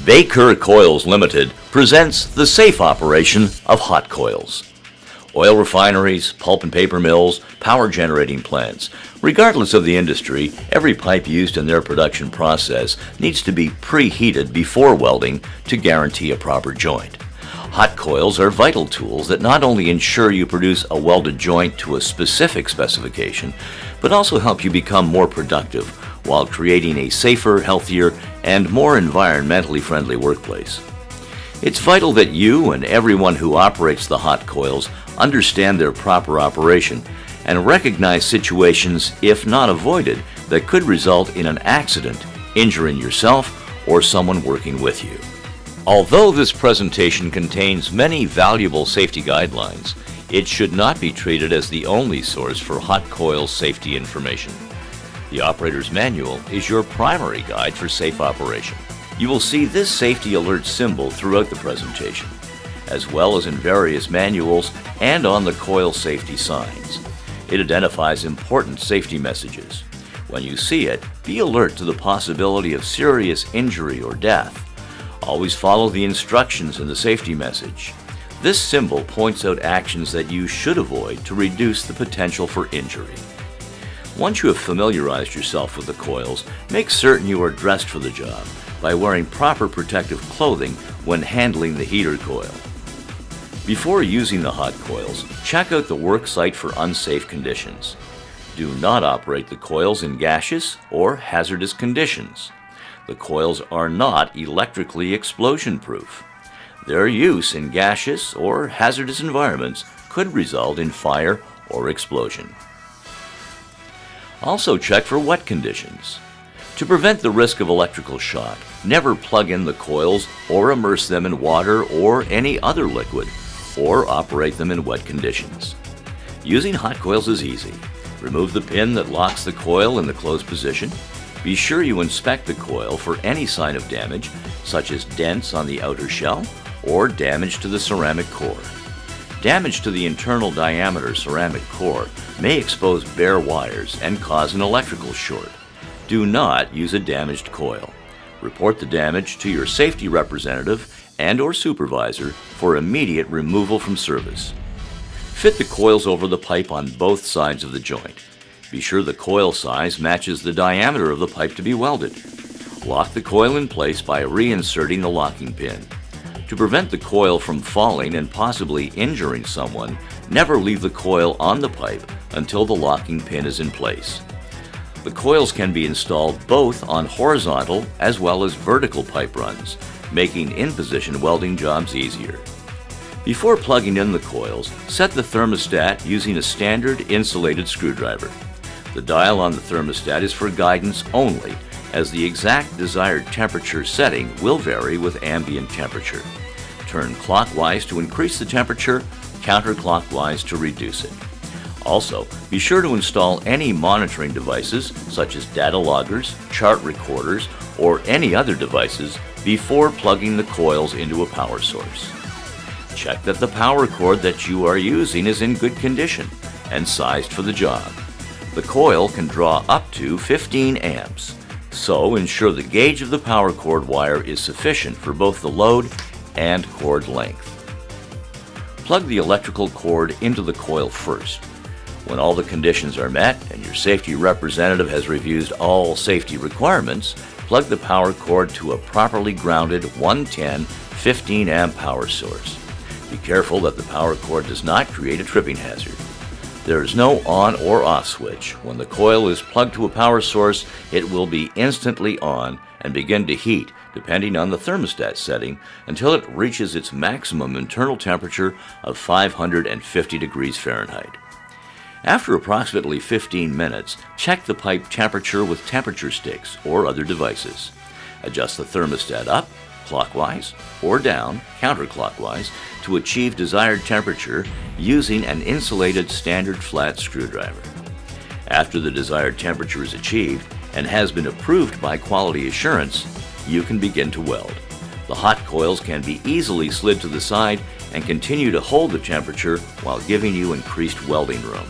Baker Coils Limited presents the safe operation of hot coils. Oil refineries, pulp and paper mills, power generating plants. Regardless of the industry, every pipe used in their production process needs to be preheated before welding to guarantee a proper joint. Hot coils are vital tools that not only ensure you produce a welded joint to a specific specification, but also help you become more productive while creating a safer, healthier, and more environmentally friendly workplace. It's vital that you and everyone who operates the hot coils understand their proper operation and recognize situations, if not avoided, that could result in an accident, injuring yourself or someone working with you. Although this presentation contains many valuable safety guidelines, it should not be treated as the only source for hot coil safety information. The operator's manual is your primary guide for safe operation. You will see this safety alert symbol throughout the presentation, as well as in various manuals and on the coil safety signs. It identifies important safety messages. When you see it, be alert to the possibility of serious injury or death. Always follow the instructions in the safety message. This symbol points out actions that you should avoid to reduce the potential for injury. Once you have familiarized yourself with the coils, make certain you are dressed for the job by wearing proper protective clothing when handling the heater coil. Before using the hot coils, check out the work site for unsafe conditions. Do not operate the coils in gaseous or hazardous conditions. The coils are not electrically explosion-proof. Their use in gaseous or hazardous environments could result in fire or explosion. Also check for wet conditions. To prevent the risk of electrical shock, never plug in the coils or immerse them in water or any other liquid, or operate them in wet conditions. Using hot coils is easy. Remove the pin that locks the coil in the closed position. Be sure you inspect the coil for any sign of damage, such as dents on the outer shell or damage to the ceramic core. Damage to the internal diameter ceramic core may expose bare wires and cause an electrical short. Do not use a damaged coil. Report the damage to your safety representative and/or supervisor for immediate removal from service. Fit the coils over the pipe on both sides of the joint. Be sure the coil size matches the diameter of the pipe to be welded. Lock the coil in place by reinserting the locking pin. To prevent the coil from falling and possibly injuring someone, never leave the coil on the pipe until the locking pin is in place. The coils can be installed both on horizontal as well as vertical pipe runs, making in-position welding jobs easier. Before plugging in the coils, set the thermostat using a standard insulated screwdriver. The dial on the thermostat is for guidance only, as the exact desired temperature setting will vary with ambient temperature. Turn clockwise to increase the temperature, counterclockwise to reduce it. Also, be sure to install any monitoring devices such as data loggers, chart recorders, or any other devices before plugging the coils into a power source. Check that the power cord that you are using is in good condition and sized for the job. The coil can draw up to 15 amps, so ensure the gauge of the power cord wire is sufficient for both the load and cord length. Plug the electrical cord into the coil first. When all the conditions are met and your safety representative has reviewed all safety requirements, plug the power cord to a properly grounded 110 15 amp power source. Be careful that the power cord does not create a tripping hazard. There is no on or off switch. When the coil is plugged to a power source, it will be instantly on and begin to heat depending on the thermostat setting until it reaches its maximum internal temperature of 550 degrees Fahrenheit. After approximately 15 minutes, check the pipe temperature with temperature sticks or other devices. Adjust the thermostat up, clockwise, or down, counterclockwise, to achieve desired temperature using an insulated standard flat screwdriver. After the desired temperature is achieved and has been approved by quality assurance, you can begin to weld. The hot coils can be easily slid to the side and continue to hold the temperature while giving you increased welding room.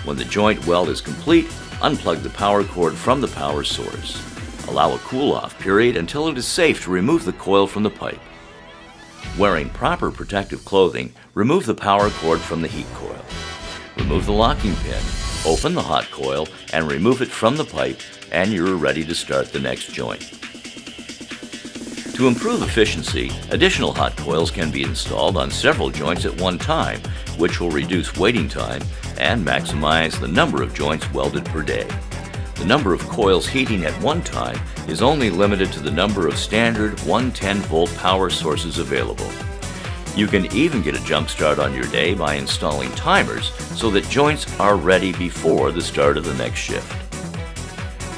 When the joint weld is complete, unplug the power cord from the power source. Allow a cool-off period until it is safe to remove the coil from the pipe. Wearing proper protective clothing, remove the power cord from the heat coil. Remove the locking pin, open the hot coil, and remove it from the pipe, and you're ready to start the next joint. To improve efficiency, additional hot coils can be installed on several joints at one time, which will reduce waiting time and maximize the number of joints welded per day. The number of coils heating at one time is only limited to the number of standard 110-volt power sources available. You can even get a jump start on your day by installing timers so that joints are ready before the start of the next shift.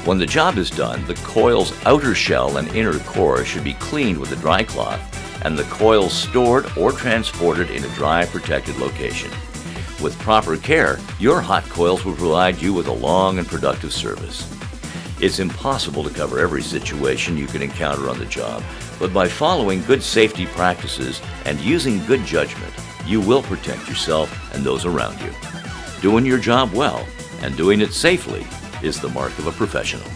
When the job is done, the coil's outer shell and inner core should be cleaned with a dry cloth and the coils stored or transported in a dry, protected location. With proper care, your hot coils will provide you with a long and productive service. It's impossible to cover every situation you can encounter on the job, but by following good safety practices and using good judgment, you will protect yourself and those around you. Doing your job well and doing it safely is the mark of a professional.